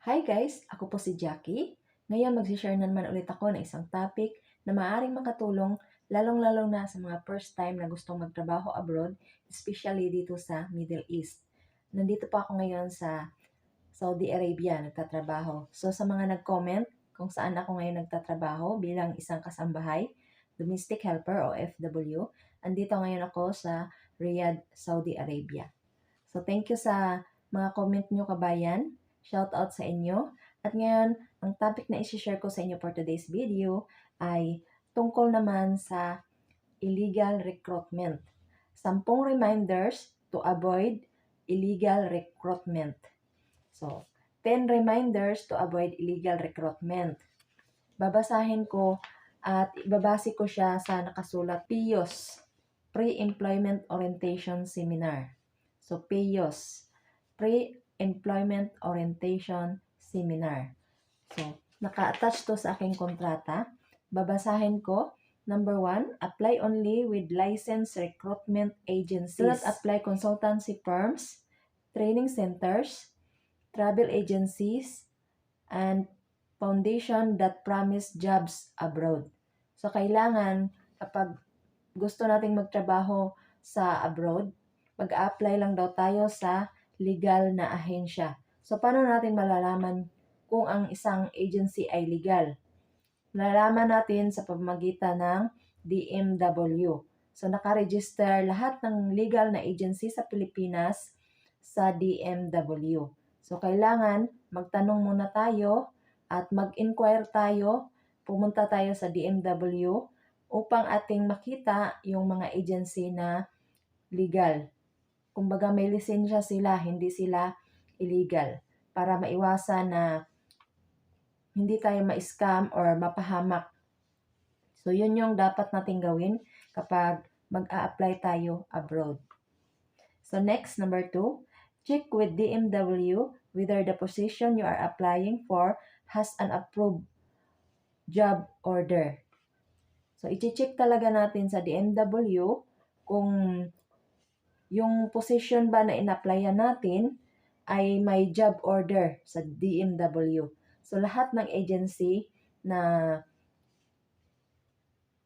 Hi guys! Ako po si Jackie. Ngayon mag-share na naman ulit ako ng isang topic na maaaring makatulong lalong-lalo na sa mga first time na gustong magtrabaho abroad, especially dito sa Middle East. Nandito pa ako ngayon sa Saudi Arabia nagtatrabaho. So sa mga nag-comment kung saan ako ngayon nagtatrabaho bilang isang kasambahay, domestic helper o FW, andito ngayon ako sa Riyadh, Saudi Arabia. So thank you sa mga comment nyo kabayan. Shout out sa inyo. At ngayon, ang topic na isi-share ko sa inyo for today's video ay tungkol naman sa illegal recruitment. 10 reminders to avoid illegal recruitment. So, 10 reminders to avoid illegal recruitment. Babasahin ko at ibabase ko siya sa nakasulat PIOS, Pre-Employment Orientation Seminar. So, PIOS, Pre-Employment Orientation Seminar. So, naka-attach to sa aking kontrata. Babasahin ko. Number 1, apply only with licensed recruitment agencies. Do not apply consultancy firms, training centers, travel agencies, and foundation that promise jobs abroad. So, kailangan kapag gusto nating magtrabaho sa abroad, mag-a-apply lang daw tayo sa legal na ahensya. So, paano natin malalaman kung ang isang agency ay legal? Malalaman natin sa pamamagitan ng DMW. So, nakaregister lahat ng legal na agency sa Pilipinas sa DMW. So, kailangan magtanong muna tayo at mag-inquire tayo, pumunta tayo sa DMW upang ating makita yung mga agency na legal. Kumbaga may lisensya sila, hindi sila illegal para maiwasan na hindi tayo ma-scam or mapahamak. So, yun yung dapat nating gawin kapag mag-a-apply tayo abroad. So, next, number 2, check with DMW whether the position you are applying for has an approved job order. So, i-check talaga natin sa DMW kung yung position ba na in-applyan natin ay may job order sa DMW. So, lahat ng agency na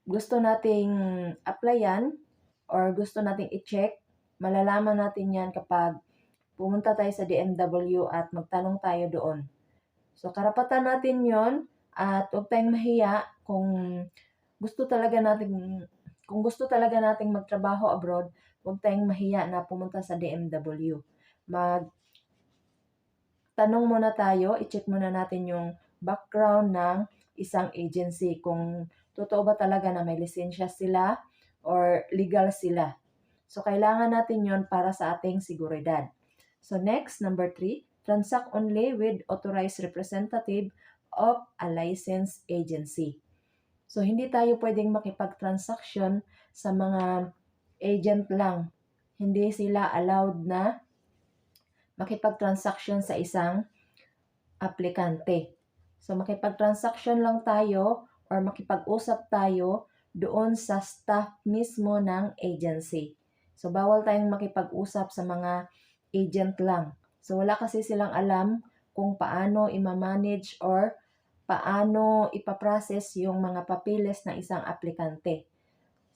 gusto nating applyan or gusto nating i-check, malalaman natin yan kapag pumunta tayo sa DMW at magtanong tayo doon. So, karapatan natin yon at huwag tayong mahiya kung gusto talaga nating magtrabaho abroad, huwag tayong mahiya na pumunta sa DMW. Tanong muna tayo, i-check muna natin yung background ng isang agency kung totoo ba talaga na may lisensya sila or legal sila. So, kailangan natin yon para sa ating seguridad. So, next, number 3, transact only with authorized representative of a licensed agency. So, hindi tayo pwedeng makipag-transaction sa mga agent lang. Hindi sila allowed na makipag-transaction sa isang aplikante. So, makipag-transaction lang tayo or makipag-usap tayo doon sa staff mismo ng agency. So, bawal tayong makipag-usap sa mga agent lang. So, wala kasi silang alam kung paano i-manage or paano ipaprocess yung mga papeles ng isang aplikante.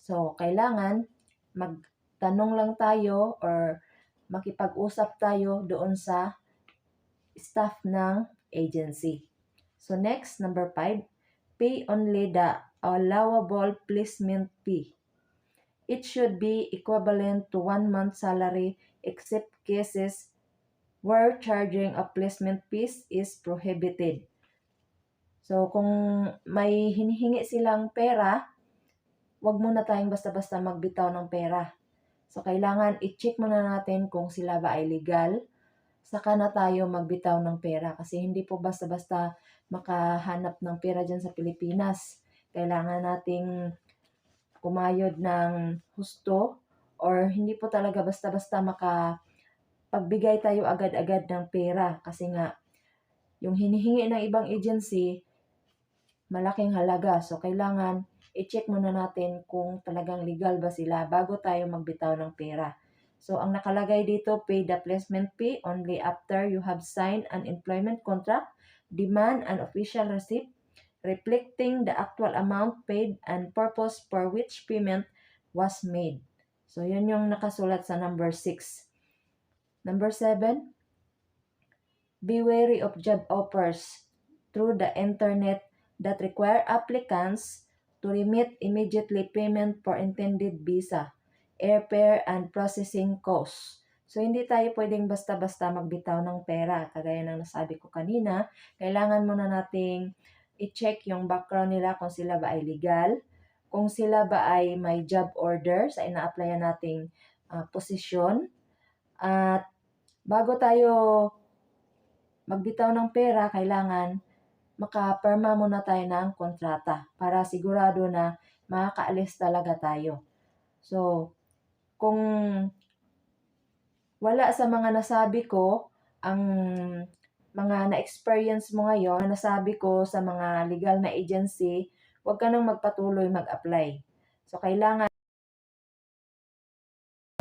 So, kailangan magtanong lang tayo or makipag-usap tayo doon sa staff ng agency. So next, number 5, pay only the allowable placement fee. It should be equivalent to 1 month's salary except cases where charging of placement fees is prohibited. So kung may hinihingi silang pera, wag muna tayong basta-basta magbitaw ng pera. So kailangan i-check muna natin kung sila ba ay legal, saka na tayo magbitaw ng pera kasi hindi po basta-basta makahanap ng pera dyan sa Pilipinas. Kailangan nating kumayod ng husto or hindi po talaga basta-basta pagbigay tayo agad-agad ng pera kasi nga yung hinihingi ng ibang agency malaking halaga. So kailangan i-check muna natin kung talagang legal ba sila bago tayo magbitaw ng pera. So, ang nakalagay dito, pay the placement fee only after you have signed an employment contract, demand an official receipt reflecting the actual amount paid and purpose for which payment was made. So, yun yung nakasulat sa number 6. Number 7, be wary of job offers through the internet that require applicants to remit immediately payment for intended visa, airfare, and processing costs. So, hindi tayo pwedeng basta-basta magbitaw ng pera. Kagaya ng nasabi ko kanina, kailangan muna nating i-check yung background nila kung sila ba ay legal, kung sila ba ay may job order sa ina-applyan nating posisyon, at bago tayo magbitaw ng pera, kailangan makapirma muna tayo ng kontrata para sigurado na makakaalis talaga tayo. So, kung wala sa mga nasabi ko, ang mga na-experience mo ngayon, nasabi ko sa mga legal na agency, huwag ka nang magpatuloy mag-apply. So, kailangan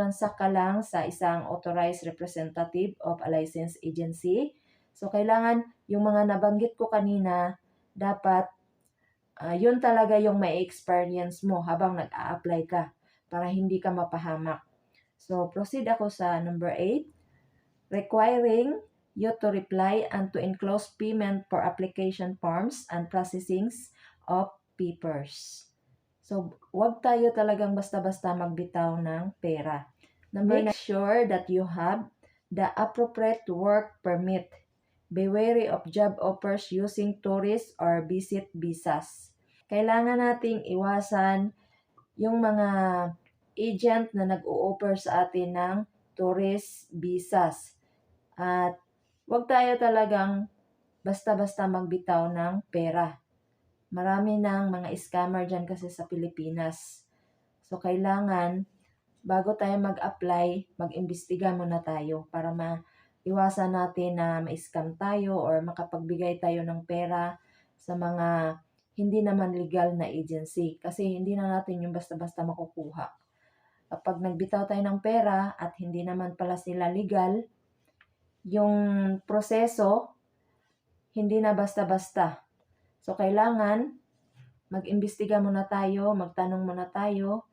transact ka lang sa isang authorized representative of a licensed agency. So, kailangan yung mga nabanggit ko kanina, dapat yun talaga yung may experience mo habang nag-a-apply ka para hindi ka mapahamak. So, proceed ako sa number 8. Requiring you to reply and to enclose payment for application forms and processings of papers. So, wag tayo talagang basta-basta magbitaw ng pera. Make sure that you have the appropriate work permit. Be wary of job offers using tourist or visit visas. Kailangan nating iwasan yung mga agent na nag-o-offer sa atin ng tourist visas. At wag tayo talagang basta-basta magbitaw ng pera. Marami ng mga scammer dyan kasi sa Pilipinas. So, kailangan, bago tayo mag-apply, mag-imbestiga muna tayo para maiwasan natin na ma-scam tayo or makapagbigay tayo ng pera sa mga hindi naman legal na agency. Kasi hindi na natin yung basta-basta makukuha. Kapag nagbitaw tayo ng pera at hindi naman pala sila legal, yung proseso, hindi na basta-basta. So, kailangan mag-imbestiga muna tayo, magtanong muna tayo.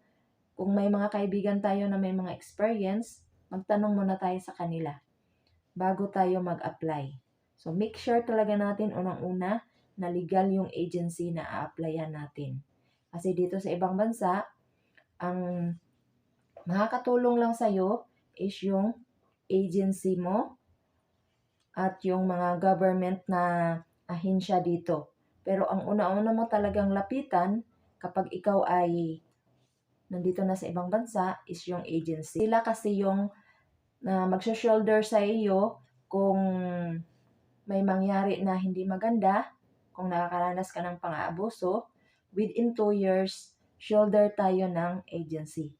Kung may mga kaibigan tayo na may mga experience, magtanong muna tayo sa kanila bago tayo mag-apply. So, make sure talaga natin unang-una na legal yung agency na a-applyan natin. Kasi dito sa ibang bansa, ang makakatulong lang sa'yo is yung agency mo at yung mga government na ahensya dito. Pero ang una-una mo talagang lapitan kapag ikaw ay nandito na sa ibang bansa is yung agency. Sila kasi yung magsho-shoulder sa iyo kung may mangyari na hindi maganda, kung nakakaranas ka ng pang-aabuso, within 2 years, shoulder tayo ng agency.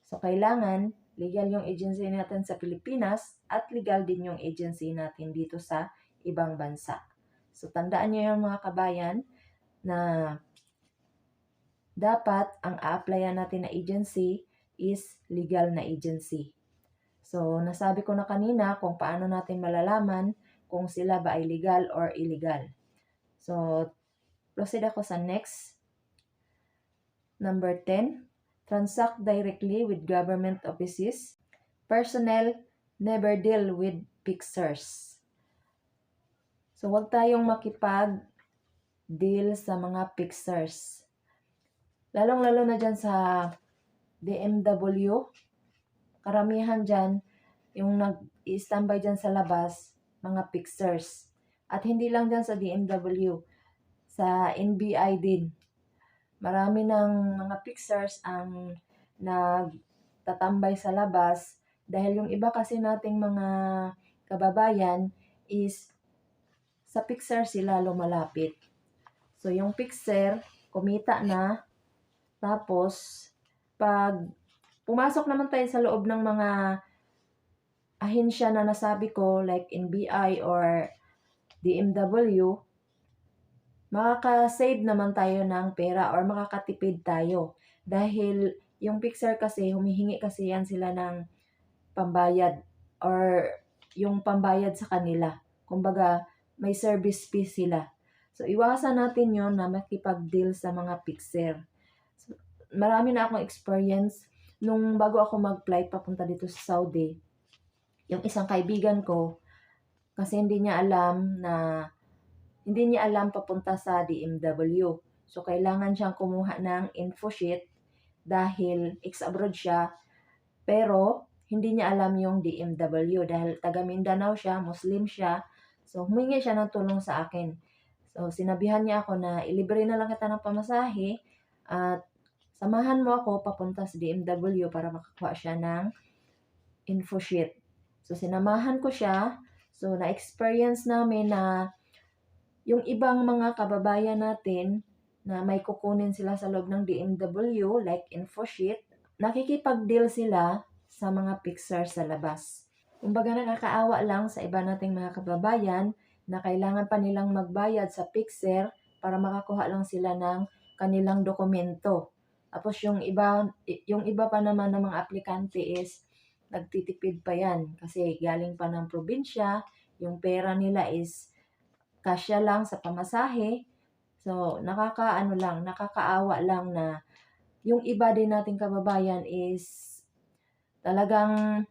So, kailangan legal yung agency natin sa Pilipinas at legal din yung agency natin dito sa ibang bansa. So, tandaan nyo yung mga kabayan na dapat ang a-applyan natin na agency is legal na agency. So, nasabi ko na kanina kung paano natin malalaman kung sila ba ay legal or illegal. So, proceed ako sa next. Number 10. Transact directly with government offices. Personnel, never deal with fixers. So, wag tayong makipag-deal sa mga fixers. Lalong-lalo na dyan sa BMW. Karamihan dyan, yung nag-i-standby dyan sa labas, mga fixers. At hindi lang dyan sa BMW, sa NBI din. Marami ng mga fixers ang nagtatambay sa labas dahil yung iba kasi nating mga kababayan is sa fixer sila lumalapit. So, yung fixer, kumita na, tapos, pag pumasok naman tayo sa loob ng mga ahensya na nasabi ko, like NBI or DMW, makaka-save naman tayo ng pera or makakatipid tayo. Dahil yung fixer kasi, humihingi kasi yan sila ng pambayad or yung pambayad sa kanila. Kumbaga, may service fee sila. So, iwasan natin yon na makipag-deal sa mga fixer. So, marami na akong experience nung bago ako mag-flight papunta dito sa Saudi. Yung isang kaibigan ko, kasi hindi niya alam papunta sa DMW. So, kailangan siyang kumuha ng info sheet dahil ex-abroad siya, pero hindi niya alam yung DMW dahil taga Mindanao siya, Muslim siya. So, humingi siya ng tulong sa akin. So, sinabihan niya ako na ilibre na lang kita ng pamasahe at samahan mo ako papunta sa DMW para makakuha siya ng info sheet. So, sinamahan ko siya. So, na-experience namin na yung ibang mga kababayan natin na may kukunin sila sa loob ng DMW, like info sheet, nakikipag-deal sila sa mga fixer sa labas. Kumbaga nakakaawa lang sa iba nating mga kababayan na kailangan pa nilang magbayad sa fixer para makakuha lang sila ng kanilang dokumento. Tapos yung iba pa naman ng mga aplikante is nagtitipid pa yan kasi galing pa ng probinsya, yung pera nila is kasya lang sa pamasahe. So, nakakaawa lang na yung iba din nating kababayan is talagang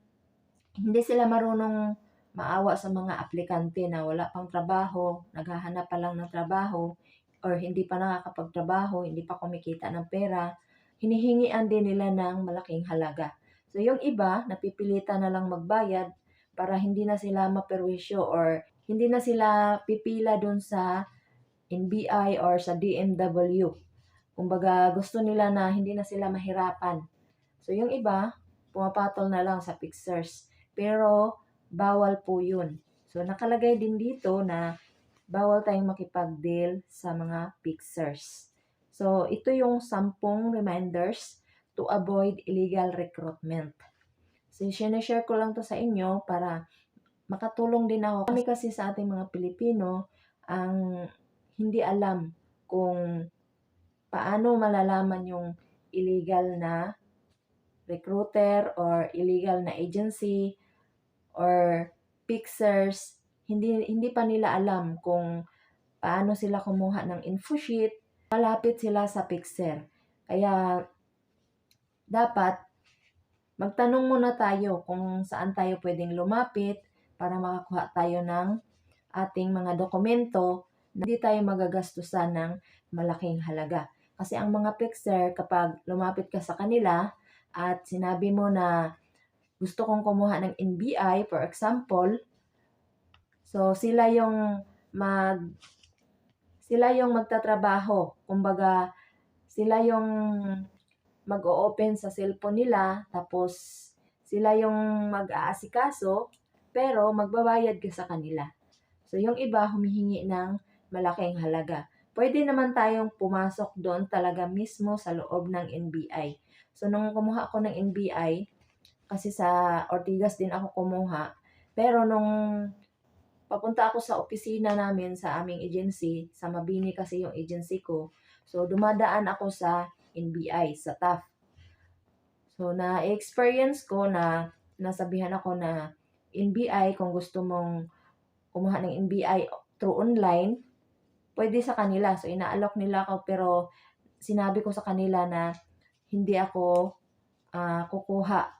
hindi sila marunong maawa sa mga aplikante na wala pang trabaho, naghahanap pa lang ng trabaho, or hindi pa nakakapagtrabaho, hindi pa kumikita ng pera, hinihingian din nila ng malaking halaga. So, yung iba, napipilitan na lang magbayad para hindi na sila maperwisyo or hindi na sila pipila dun sa NBI or sa DMW. Kumbaga, gusto nila na hindi na sila mahirapan. So, yung iba, pumapatol na lang sa fixers. Pero, bawal po yun. So, nakalagay din dito na bawal tayong makipag-deal sa mga fixers. So, ito yung 10 reminders to avoid illegal recruitment. So, sinashare ko lang to sa inyo para makatulong din ako. Kami kasi sa ating mga Pilipino ang hindi alam kung paano malalaman yung illegal na recruiter or illegal na agency or fixers. Hindi pa nila alam kung paano sila kumuha ng info sheet, malapit sila sa fixer. Kaya dapat magtanong muna tayo kung saan tayo pwedeng lumapit para makakuha tayo ng ating mga dokumento na hindi tayo magagastusan ng malaking halaga. Kasi ang mga fixer, kapag lumapit ka sa kanila at sinabi mo na gusto kong kumuha ng NBI, for example, so sila yung magtatrabaho. Kumbaga, sila yung mag-o-open sa cellphone nila, tapos sila yung mag-aasikaso, pero magbabayad ka sa kanila. So, yung iba humihingi ng malaking halaga. Pwede naman tayong pumasok doon talaga mismo sa loob ng NBI. So, nung kumuha ako ng NBI, kasi sa Ortigas din ako kumuha, pero nung papunta ako sa opisina namin sa aming agency, sa Mabini kasi yung agency ko, so dumadaan ako sa NBI, sa TAF. So, na-experience ko na nasabihan ako na NBI, kung gusto mong kumuha ng NBI through online, pwede sa kanila. So, inaalok nila ako pero sinabi ko sa kanila na hindi ako kukuha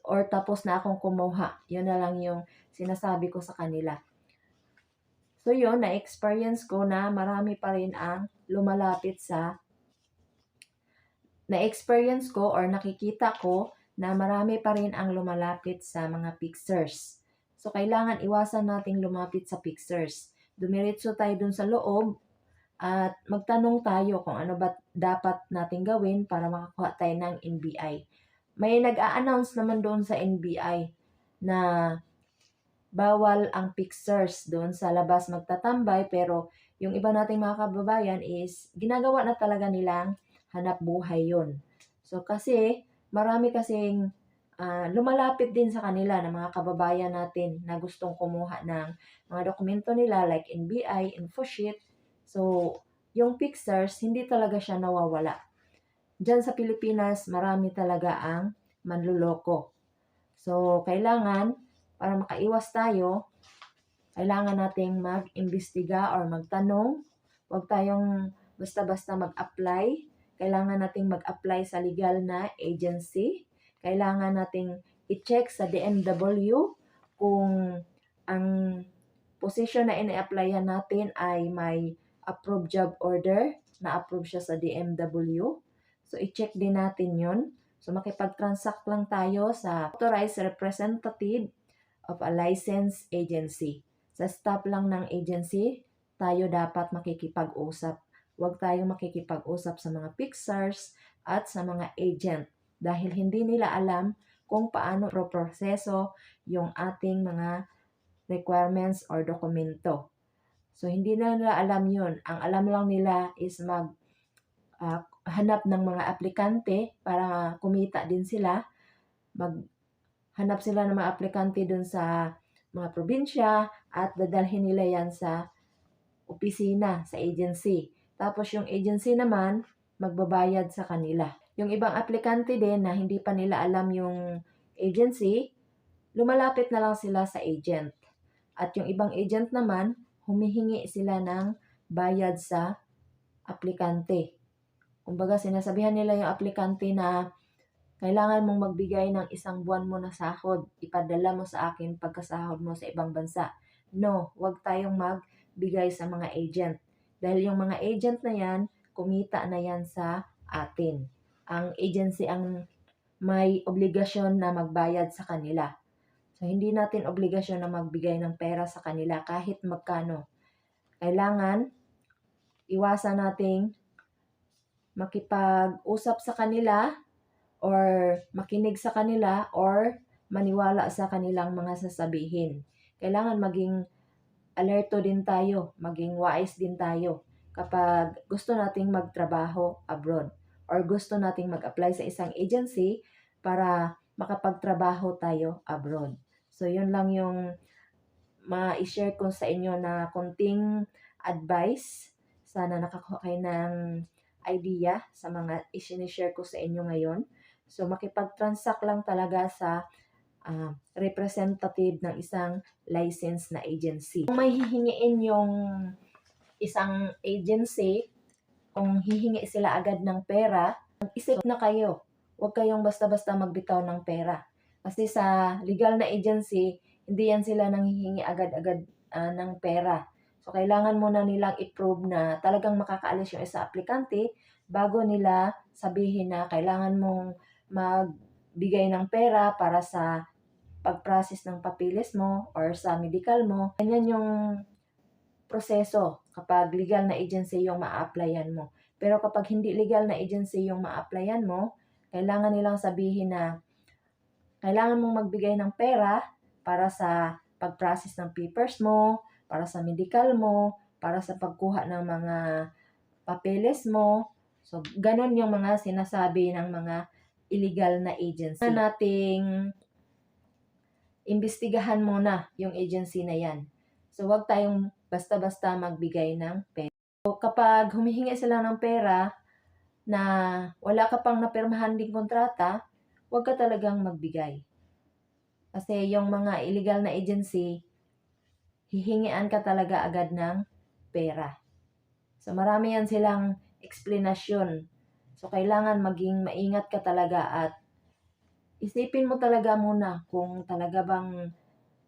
or tapos na akong kumuha. Yun na lang yung sinasabi ko sa kanila. So, yun, na-experience ko na marami pa rin ang lumalapit na-experience ko or nakikita ko na marami pa rin ang lumalapit sa mga fixers. So, kailangan iwasan nating lumapit sa fixers. Dumiretso tayo dun sa loob at magtanong tayo kung ano ba dapat nating gawin para makakuha tayo ng NBI. May nag-a-announce naman doon sa NBI na bawal ang fixers doon sa labas magtatambay, pero yung iba nating mga kababayan is ginagawa na talaga nilang hanap buhay yon. So kasi marami kasing lumalapit din sa kanila ng mga kababayan natin na gustong kumuha ng mga dokumento nila like NBI, info sheet. So yung fixers, hindi talaga siya nawawala. Diyan sa Pilipinas, marami talaga ang manluloko. So, kailangan, para makaiwas tayo, kailangan nating mag-imbestiga or magtanong. Huwag tayong basta-basta mag-apply. Kailangan nating mag-apply sa legal na agency. Kailangan nating i-check sa DMW kung ang position na ini-applyan natin ay may approved job order, na-approve siya sa DMW. So, i-check din natin yun. So, makipag-transact lang tayo sa authorized representative of a licensed agency. Sa staff lang ng agency, tayo dapat makikipag-usap. Huwag tayong makikipag-usap sa mga fixers at sa mga agent dahil hindi nila alam kung paano proseso yung ating mga requirements or dokumento. So, hindi na nila alam yun. Ang alam lang nila is hanap ng mga aplikante para kumita din sila. Maghanap sila ng mga aplikante dun sa mga probinsya at dadalhin nila yan sa opisina, sa agency. Tapos yung agency naman, magbabayad sa kanila. Yung ibang aplikante din na hindi pa nila alam yung agency, lumalapit na lang sila sa agent. At yung ibang agent naman, humihingi sila ng bayad sa aplikante. Kumbaga, sinasabihan nila yung aplikante na kailangan mong magbigay ng 1 buwan mo na sahod. Ipadala mo sa akin pagkasahod mo sa ibang bansa. No, huwag tayong magbigay sa mga agent. Dahil yung mga agent na yan, kumita na yan sa atin. Ang agency ang may obligasyon na magbayad sa kanila. So, hindi natin obligasyon na magbigay ng pera sa kanila kahit magkano. Kailangan, iwasan nating makipag-usap sa kanila or makinig sa kanila or maniwala sa kanilang mga sasabihin. Kailangan maging alerto din tayo, maging wise din tayo kapag gusto nating magtrabaho abroad or gusto nating mag-apply sa isang agency para makapagtrabaho tayo abroad. So, yun lang yung ma-share ko sa inyo na konting advice. Sana nakakuha kayo ng idea sa mga i-share ko sa inyo ngayon. So, makipag-transact lang talaga sa representative ng isang licensed na agency. Kung may hihingiin yung isang agency, kung hihingi sila agad ng pera, mag-isip na kayo. Huwag kayong basta-basta magbitaw ng pera. Kasi sa legal na agency, hindi yan sila nanghihingi agad-agad ng pera. So, kailangan muna nilang i-prove na talagang makakaalis yung isa aplikante bago nila sabihin na kailangan mong magbigay ng pera para sa pag-process ng papilis mo or sa medical mo. Ganyan yung proseso kapag legal na agency yung ma-applyan mo. Pero kapag hindi legal na agency yung ma-applyan mo, kailangan nilang sabihin na kailangan mong magbigay ng pera para sa pag-process ng papers mo, para sa medical mo, para sa pagkuha ng mga papeles mo. So, ganun yung mga sinasabi ng mga illegal na agency. Na nating imbestigahan muna yung agency na yan. So, huwag tayong basta-basta magbigay ng pera. So, kapag humihingi sila ng pera na wala ka pang napirmahan ding kontrata, huwag ka talagang magbigay. Kasi yung mga illegal na agency, hihingian ka talaga agad ng pera. So, marami yan silang explanation. So, kailangan maging maingat ka talaga at isipin mo talaga muna kung talaga bang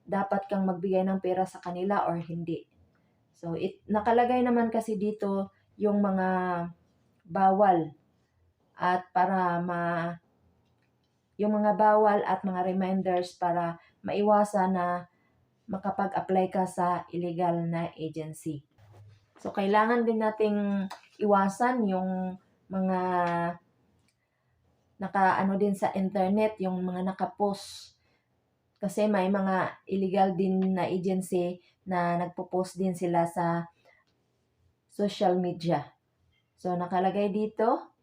dapat kang magbigay ng pera sa kanila or hindi. So, nakalagay naman kasi dito yung mga bawal at yung mga bawal at mga reminders para maiwasan na makapag-apply ka sa illegal na agency. So, kailangan din nating iwasan yung mga naka-ano din sa internet, yung mga naka-post. Kasi may mga illegal din na agency na nagpo-post din sila sa social media. So, nakalagay dito,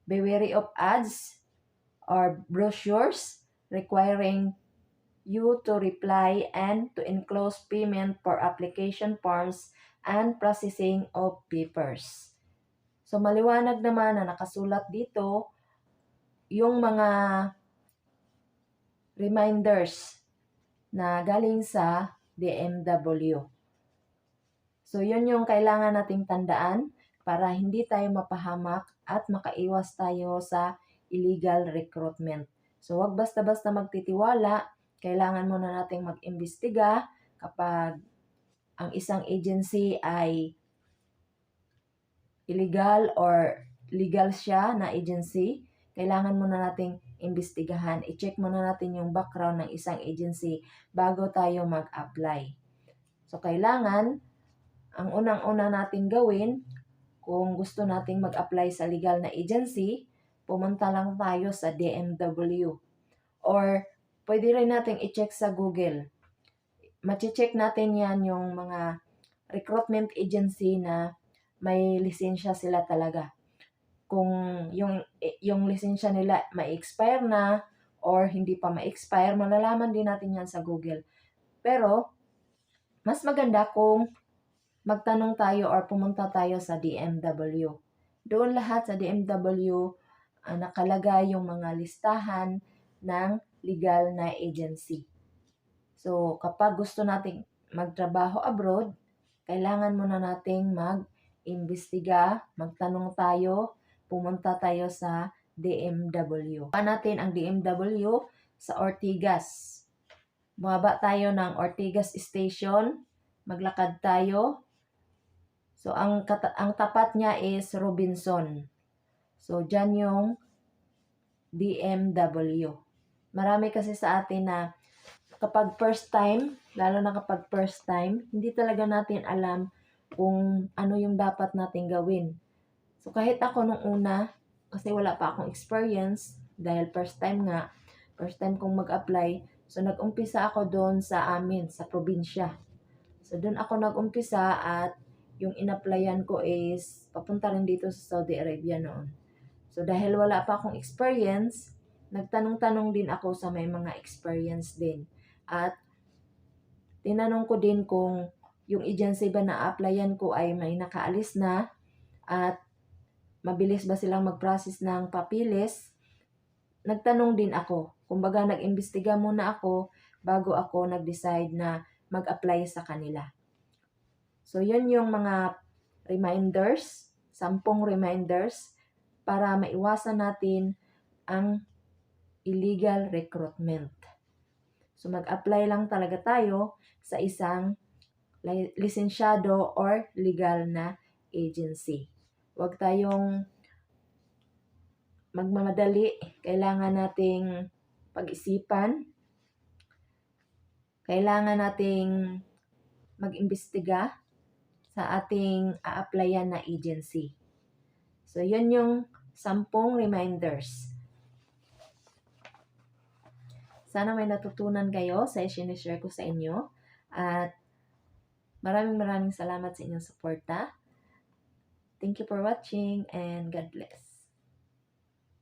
be wary of ads or brochures requiring you to reply and to enclose payment for application forms and processing of papers. So, maliwanag naman na nakasulat dito yung mga reminders na galing sa DMW. So, yun yung kailangan nating tandaan para hindi tayo mapahamak at makaiwas tayo sa illegal recruitment. So, wag basta-basta magtitiwala. Kailangan muna nating mag-imbestiga kapag ang isang agency ay illegal or legal siya na agency. Kailangan muna nating imbestigahan. I-check muna natin yung background ng isang agency bago tayo mag-apply. So, kailangan ang unang-una nating gawin, kung gusto nating mag-apply sa legal na agency, pumunta lang tayo sa DMW. Or, pwede rin nating i-check sa Google. Machi-check natin yan yung mga recruitment agency na may lisensya sila talaga. Kung yung lisensya nila ma-expire na or hindi pa ma-expire, malalaman din natin yan sa Google. Pero, mas maganda kung magtanong tayo or pumunta tayo sa DMW. Doon lahat sa DMW nakalagay yung mga listahan ng legal na agency. So, kapag gusto nating magtrabaho abroad, kailangan muna nating mag-imbestiga, magtanong tayo, pumunta tayo sa DMW. Punta natin ang DMW sa Ortigas. Bumaba tayo ng Ortigas Station, maglakad tayo. So, ang tapat niya is Robinson. So, dyan yung DMW. Marami kasi sa atin na kapag first time, lalo na kapag first time, hindi talaga natin alam kung ano yung dapat natin gawin. So, kahit ako nung una, kasi wala pa akong experience, dahil first time kong mag-apply, so nag-umpisa ako doon sa amin, sa probinsya. So, doon ako nag-umpisa at yung in-applyan ko is papunta rin dito sa Saudi Arabia noon. So, dahil wala pa akong experience, nagtanong-tanong din ako sa may mga experience din. At tinanong ko din kung yung agency ba na applyan ko ay may nakaalis na at mabilis ba silang mag-process ng papilis. Nagtanong din ako. Kumbaga, nag-imbestiga muna ako bago ako nag-decide na mag-apply sa kanila. So, yun yung mga reminders, 10 reminders para maiwasan natin ang illegal recruitment. So, mag-apply lang talaga tayo sa isang lisensyado or legal na agency. Huwag tayong magmamadali. Kailangan nating pag-isipan. Kailangan nating mag-imbestiga sa ating a-applyan na agency. So, yun yung 10 reminders. Sana may natutunan kayo sa i-share ko sa inyo. At maraming salamat sa inyong suporta. Thank you for watching and God bless.